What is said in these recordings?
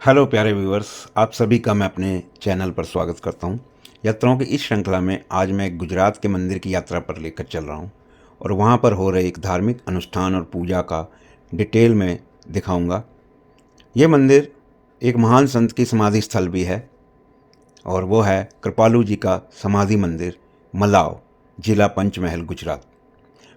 Hello प्यारे viewers, आप सभी का मैं अपने चैनल पर स्वागत करता हूं। यात्राओं की इस श्रृंखला में आज मैं गुजरात के मंदिर की यात्रा पर लेकर चल रहा हूं और वहां पर हो रहे एक धार्मिक अनुष्ठान और पूजा का डिटेल में दिखाऊंगा। ये मंदिर एक महान संत की समाधि स्थल भी है और वो है कृपालू जी का समाधि मंदिर, मलाव, जिला पंचमहल, गुजरात।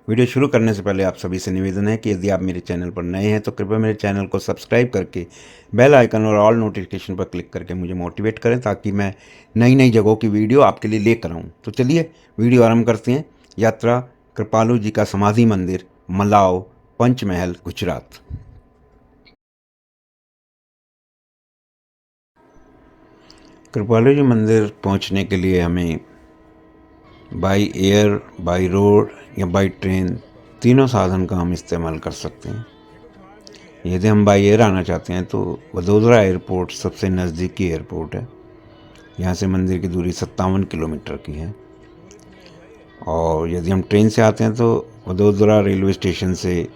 वीडियो शुरू करने से पहले आप सभी से निवेदन है कि यदि आप मेरे चैनल पर नए हैं तो कृपया मेरे चैनल को सब्सक्राइब करके बेल आइकन और ऑल नोटिफिकेशन पर क्लिक करके मुझे मोटिवेट करें ताकि मैं नई नई जगहों की वीडियो आपके लिए लेकर आऊँ। तो चलिए वीडियो आरंभ करते हैं। यात्रा कृपालू जी का समाधि मंदिर, मलाव, पंचमहल, गुजरात। कृपालू जी मंदिर पहुँचने के लिए हमें बाई एयर, बाई रोड या बाई ट्रेन तीनों साधन का हम इस्तेमाल कर सकते हैं। यदि हम बाई एयर आना चाहते हैं तो वडोदरा एयरपोर्ट सबसे नज़दीकी एयरपोर्ट है। यहाँ से मंदिर की दूरी 57 किलोमीटर की है। और यदि हम ट्रेन से आते हैं तो वडोदरा रेलवे स्टेशन से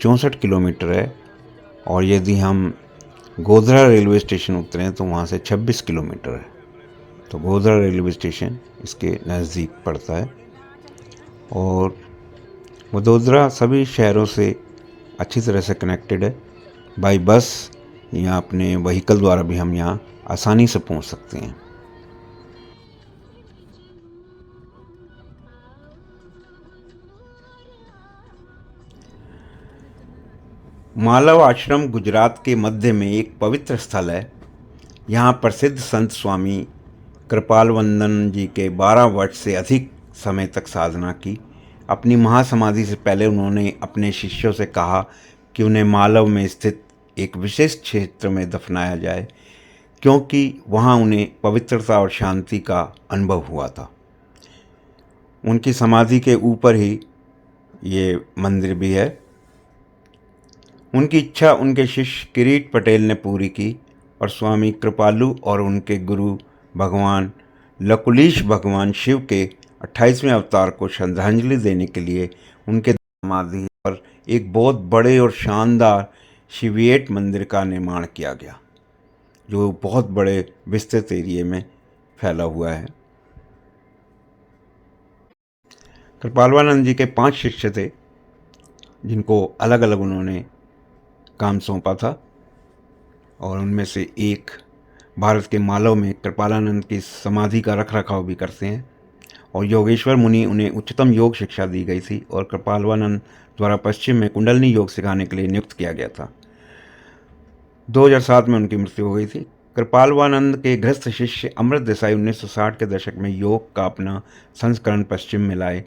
64 किलोमीटर है। और यदि हम गोधरा रेलवे स्टेशन उतरे हैं तो वहाँ से 26 किलोमीटर है। तो गोधरा रेलवे स्टेशन इसके नज़दीक पड़ता है और वडोदरा सभी शहरों से अच्छी तरह से कनेक्टेड है। बाई बस या अपने व्हीकल द्वारा भी हम यहाँ आसानी से पहुँच सकते हैं। मालव आश्रम गुजरात के मध्य में एक पवित्र स्थल है। यहाँ प्रसिद्ध संत स्वामी कृपालवंदन जी के 12 वर्ष से अधिक समय तक साधना की। अपनी महासमाधि से पहले उन्होंने अपने शिष्यों से कहा कि उन्हें मालव में स्थित एक विशेष क्षेत्र में दफनाया जाए, क्योंकि वहाँ उन्हें पवित्रता और शांति का अनुभव हुआ था। उनकी समाधि के ऊपर ही ये मंदिर भी है। उनकी इच्छा उनके शिष्य किरीट पटेल ने पूरी की और स्वामी कृपालू और उनके गुरु भगवान लकुलीश भगवान शिव के 28वें अवतार को श्रद्धांजलि देने के लिए उनके समाधि पर एक बहुत बड़े और शानदार शिविएट मंदिर का निर्माण किया गया, जो बहुत बड़े विस्तृत एरिए में फैला हुआ है। कृपालवानंद जी के 5 शिष्य थे जिनको अलग अलग उन्होंने काम सौंपा था और उनमें से एक भारत के मालव में कृपालानंद की समाधि का रख रखाव भी करते हैं और योगेश्वर मुनि उन्हें उच्चतम योग शिक्षा दी गई थी और कृपालवानंद द्वारा पश्चिम में कुंडलनी योग सिखाने के लिए नियुक्त किया गया था। 2007 में उनकी मृत्यु हो गई थी। कृपालवानंद के गृहस्थ शिष्य अमृत देसाई 1960 के दशक में योग का अपना संस्करण पश्चिम में लाए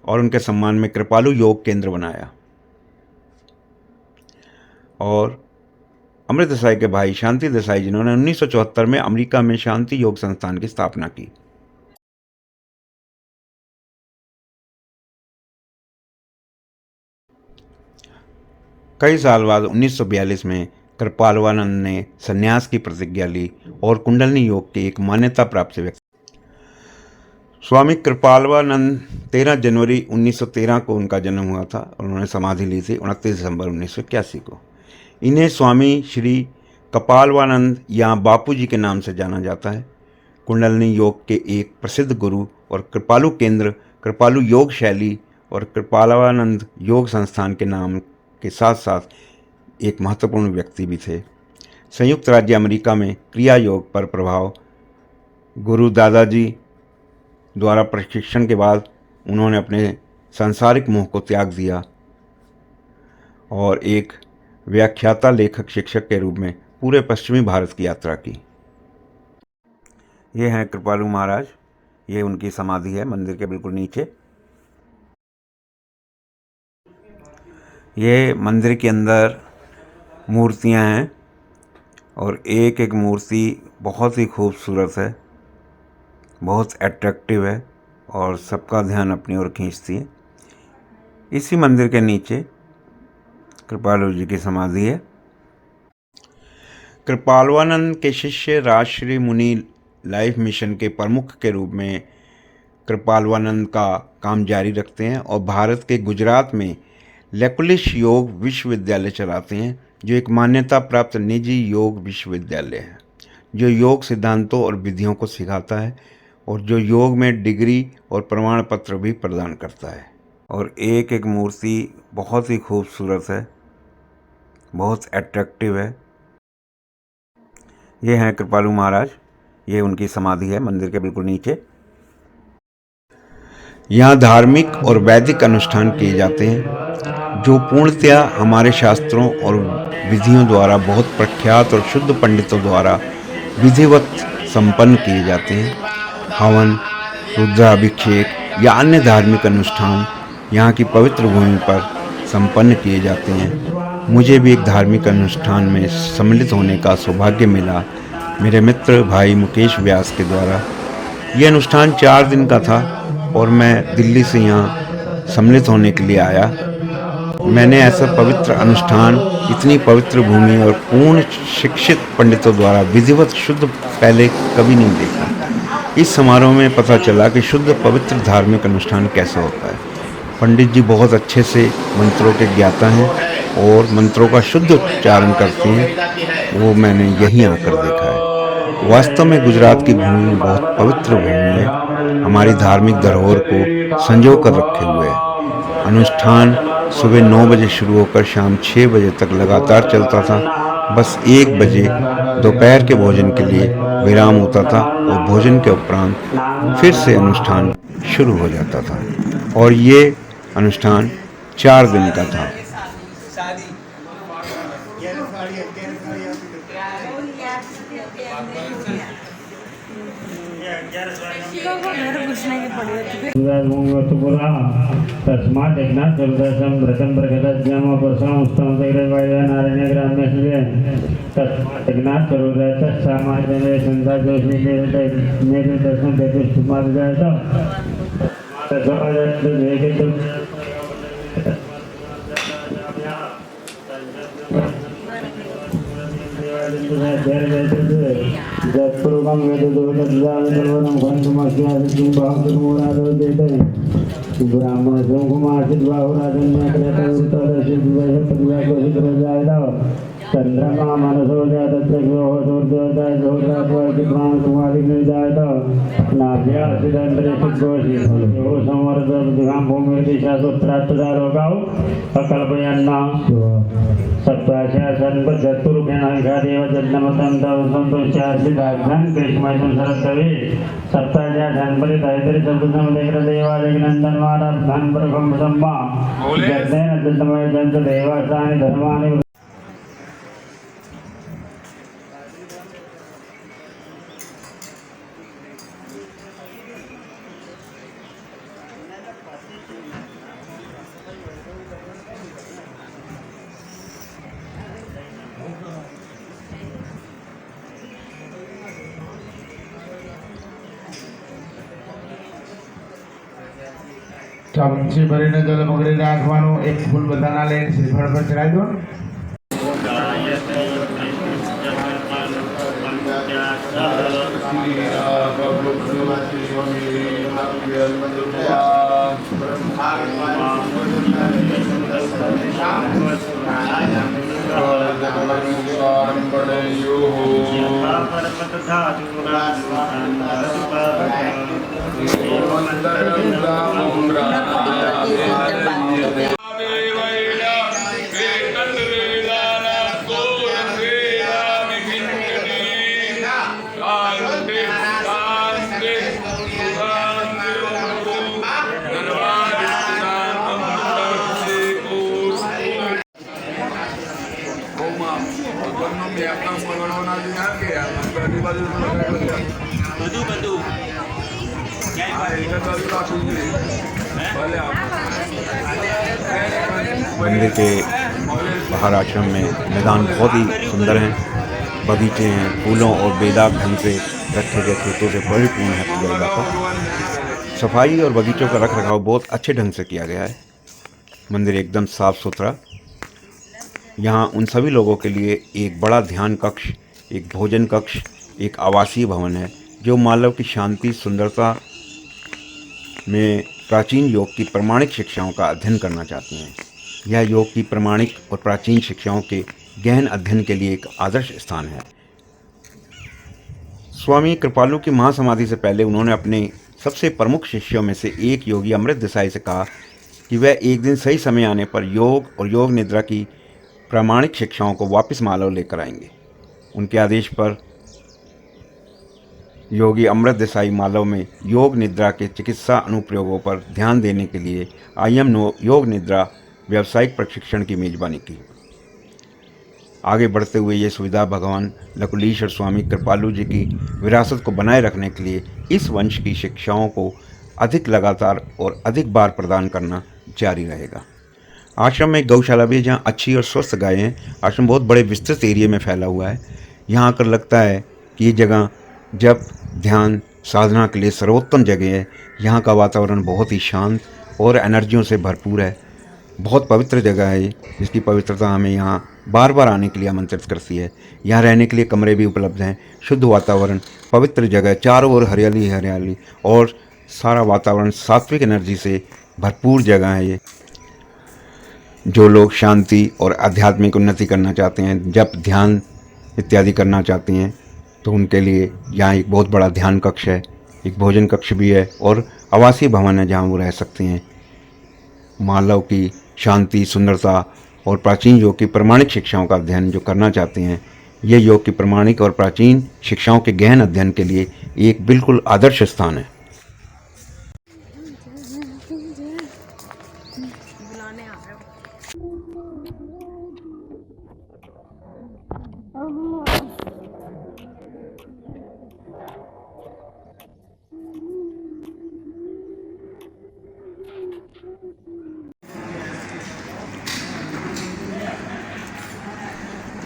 और उनके सम्मान में कृपालू योग केंद्र बनाया। और अमृत देसाई के भाई शांति देसाई जिन्होंने 1974 में अमेरिका में शांति योग संस्थान की स्थापना की। कई साल बाद 1942 में कृपालवानंद ने संन्यास की प्रतिज्ञा ली और कुंडलनी योग के एक मान्यता प्राप्त व्यक्ति स्वामी कृपालवानंद 13 जनवरी 1913 को उनका जन्म हुआ था और उन्होंने समाधि ली थी 29 दिसंबर 1981 को। इन्हें स्वामी श्री कपालवानंद या बापू जी के नाम से जाना जाता है। कुंडलनी योग के एक प्रसिद्ध गुरु और कृपालू केंद्र, कृपालू योग शैली और कृपालवानंद योग संस्थान के नाम के साथ साथ एक महत्वपूर्ण व्यक्ति भी थे। संयुक्त राज्य अमेरिका में क्रिया योग पर प्रभाव गुरु दादाजी द्वारा प्रशिक्षण के बाद उन्होंने अपने सांसारिक मोह को त्याग दिया और एक व्याख्याता, लेखक, शिक्षक के रूप में पूरे पश्चिमी भारत की यात्रा की। ये हैं कृपालू महाराज। ये उनकी समाधि है मंदिर के बिल्कुल नीचे। ये मंदिर के अंदर मूर्तियां हैं और एक एक मूर्ति बहुत ही खूबसूरत है, बहुत अट्रैक्टिव है और सबका ध्यान अपनी ओर खींचती है। इसी मंदिर के नीचे कृपालू जी की समाधि है। कृपालवानंद के शिष्य राजश्री मुनि लाइफ मिशन के प्रमुख के रूप में कृपालवानंद का काम जारी रखते हैं और भारत के गुजरात में लकुलिश योग विश्वविद्यालय चलाते हैं, जो एक मान्यता प्राप्त निजी योग विश्वविद्यालय है, जो योग सिद्धांतों और विधियों को सिखाता है और जो योग में डिग्री और प्रमाण पत्र भी प्रदान करता है। और एक एक मूर्ति बहुत ही खूबसूरत है, बहुत अट्रैक्टिव है। ये हैं कृपालु महाराज, ये उनकी समाधि है मंदिर के बिल्कुल नीचे। यहाँ धार्मिक और वैदिक अनुष्ठान किए जाते हैं जो पूर्णतया हमारे शास्त्रों और विधियों द्वारा बहुत प्रख्यात और शुद्ध पंडितों द्वारा विधिवत संपन्न किए जाते हैं। हवन, रुद्राभिषेक या अन्य धार्मिक अनुष्ठान यहाँ की पवित्र भूमि पर संपन्न किए जाते हैं। मुझे भी एक धार्मिक अनुष्ठान में सम्मिलित होने का सौभाग्य मिला मेरे मित्र भाई मुकेश व्यास के द्वारा। ये अनुष्ठान 4 दिन का था और मैं दिल्ली से यहाँ सम्मिलित होने के लिए आया। मैंने ऐसा पवित्र अनुष्ठान इतनी पवित्र भूमि और पूर्ण शिक्षित पंडितों द्वारा विधिवत शुद्ध पहले कभी नहीं देखा। इस समारोह में पता चला कि शुद्ध पवित्र धार्मिक अनुष्ठान कैसे होता है। पंडित जी बहुत अच्छे से मंत्रों के ज्ञाता हैं और मंत्रों का शुद्ध उच्चारण करते हैं, वो मैंने यहीं आकर देखा है। वास्तव में गुजरात की भूमि बहुत पवित्र भूमि है, हमारी धार्मिक धरोहर को संजो कर रखे हुए है। अनुष्ठान सुबह 9 बजे शुरू होकर शाम 6 बजे तक लगातार चलता था। बस 1 बजे दोपहर के भोजन के लिए विराम होता था और भोजन के उपरांत फिर से अनुष्ठान शुरू हो जाता था और ये अनुष्ठान 4 दिन का था। तस्मात् यज्ञात् चतुर्दशं व्रतं प्रगतज्ञामोपसंस्थं तैरवायुनारायणग्राम्यस्य तस्मात् यज्ञात् चतुर्दशः सामान्यमे सन्ताजोषि नेतृत्वं चतुष्टुमार्जायत जत्पुरुकं वेदोदोषद्वावितर्वणं खण्डुमस्यादिं बाहुर्मूलादोदेते ब्राह्मणस्य कुमासिद्बाहुराजन्यक्रतौतरसिद्वैः चंद्रमा मनसो जातत्रयोः सूर्योदयजोरात्वादिप्राणकुमारिनिर्जायत नाभ्यासिदन्तरिषद्घोषितो संवर्धदिहां भूमिर्दिशासूत्रात्तदारोगाौ अकल्पयन्ना सत्त्वाशासनपद्धतुरूपेण घादेव जन्मतं तव सन्तोष्यासिदाघ्नं कृष्णमयं सरस्तवे सप्ताशासनपरितैतरि सर्वसमदेवदेवादिनन्दनमारब्धान् प्रभं सम्मा जग्नेन दन्तमय दन्तदेवासानि धर्माणि શ્રી ભરીને જલ મગરી રાખવાનું એક ફૂલ બધાના લઈને શ્રીફળ પર ચડાવી દો. मंदिर के बाहर आश्रम में मैदान बहुत ही सुंदर हैं, बगीचे हैं, फूलों और बेदाग ढंग से रखे गए खेतों से परिपूर्ण है पूरा इलाका। सफाई और बगीचों का रख रखाव बहुत अच्छे ढंग से किया गया है। मंदिर एकदम साफ सुथरा। यहाँ उन सभी लोगों के लिए एक बड़ा ध्यान कक्ष, एक भोजन कक्ष, एक आवासीय भवन है जो मानव की शांति सुंदरता में प्राचीन योग की प्रमाणिक शिक्षाओं का अध्ययन करना चाहती हैं। यह योग की प्रमाणिक और प्राचीन शिक्षाओं के गहन अध्ययन के लिए एक आदर्श स्थान है। स्वामी कृपालु की महासमाधि से पहले उन्होंने अपने सबसे प्रमुख शिष्यों में से एक योगी अमृत देसाई से कहा कि वह एक दिन सही समय आने पर योग और योग निद्रा की प्रामाणिक शिक्षाओं को वापस मालव लेकर आएंगे। उनके आदेश पर योगी अमृत देसाई मालव में योग निद्रा के चिकित्सा अनुप्रयोगों पर ध्यान देने के लिए IM योग निद्रा व्यावसायिक प्रशिक्षण की मेजबानी की। आगे बढ़ते हुए ये सुविधा भगवान लकुलीश्वर स्वामी कृपालु जी की विरासत को बनाए रखने के लिए इस वंश की शिक्षाओं को अधिक लगातार और अधिक बार प्रदान करना जारी रहेगा। आश्रम में गौशाला भी है जहाँ अच्छी और स्वस्थ गायें हैं। आश्रम बहुत बड़े विस्तृत एरिया में फैला हुआ है। यहाँ आकर लगता है कि ये जगह जब ध्यान साधना के लिए सर्वोत्तम जगह है। यहाँ का वातावरण बहुत ही शांत और एनर्जियों से भरपूर है। बहुत पवित्र जगह है जिसकी पवित्रता हमें यहाँ बार बार आने के लिए आमंत्रित करती है। यहाँ रहने के लिए कमरे भी उपलब्ध हैं। शुद्ध वातावरण, पवित्र जगह, चारों ओर हरियाली हरियाली और सारा वातावरण सात्विक एनर्जी से भरपूर जगह है ये। जो लोग शांति और आध्यात्मिक उन्नति करना चाहते हैं, जप ध्यान इत्यादि करना चाहते हैं, तो उनके लिए यहाँ एक बहुत बड़ा ध्यान कक्ष है, एक भोजन कक्ष भी है और आवासीय भवन है जहाँ वो रह सकते हैं। मालव की शांति, सुंदरता और प्राचीन योग की प्रमाणिक शिक्षाओं का अध्ययन जो करना चाहते हैं, ये योग की प्रमाणिक और प्राचीन शिक्षाओं के गहन अध्ययन के लिए एक बिल्कुल आदर्श स्थान है।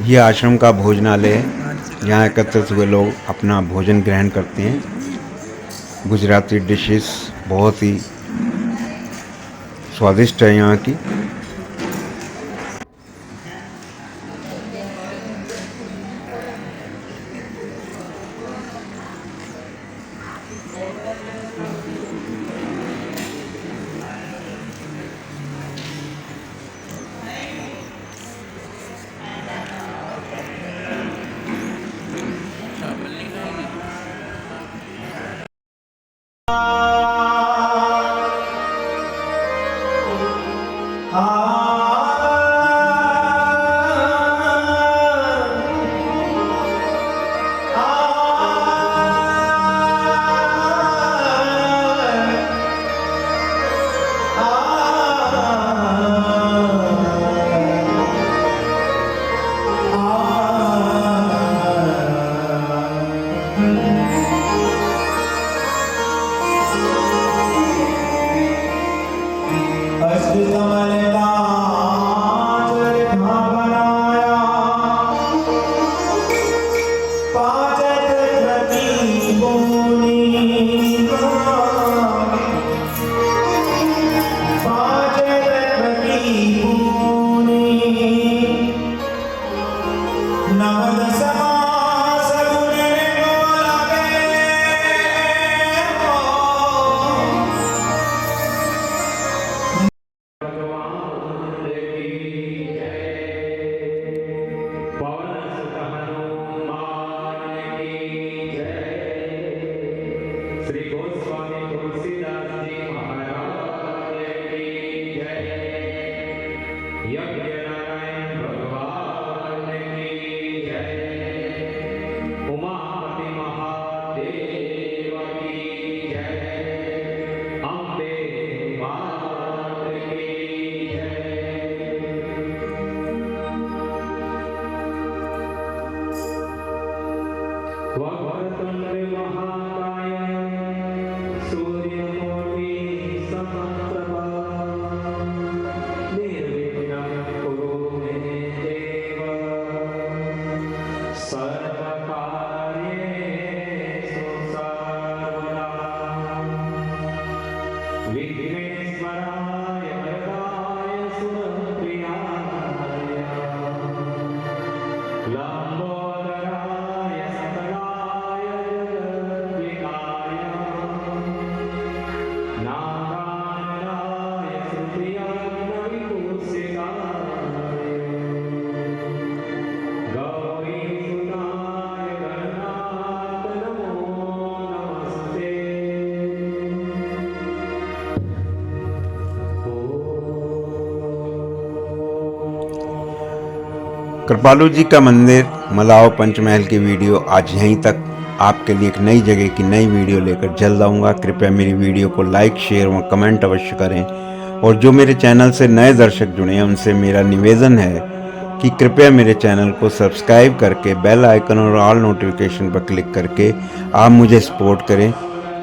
यह आश्रम का भोजनालय है। यहाँ एकत्रित हुए लोग अपना भोजन ग्रहण करते हैं। गुजराती डिशेस बहुत ही स्वादिष्ट है यहाँ की। कृपालु जी का मंदिर मलाव पंचमहल की वीडियो आज यहीं तक। आपके लिए एक नई जगह की नई वीडियो लेकर जल्द आऊँगा। कृपया मेरी वीडियो को लाइक, शेयर व कमेंट अवश्य करें। और जो मेरे चैनल से नए दर्शक जुड़े हैं उनसे मेरा निवेदन है कि कृपया मेरे चैनल को सब्सक्राइब करके बेल आइकन और ऑल नोटिफिकेशन पर क्लिक करके आप मुझे सपोर्ट करें,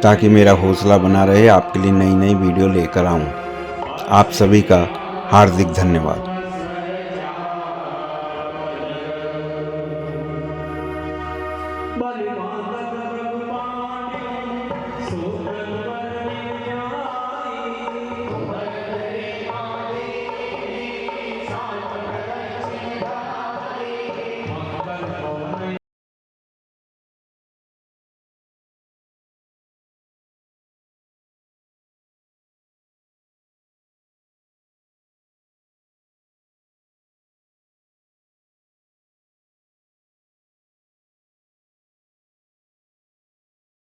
ताकि मेरा हौसला बना रहे आपके लिए नई नई वीडियो लेकर आऊँ। आप सभी का हार्दिक धन्यवाद।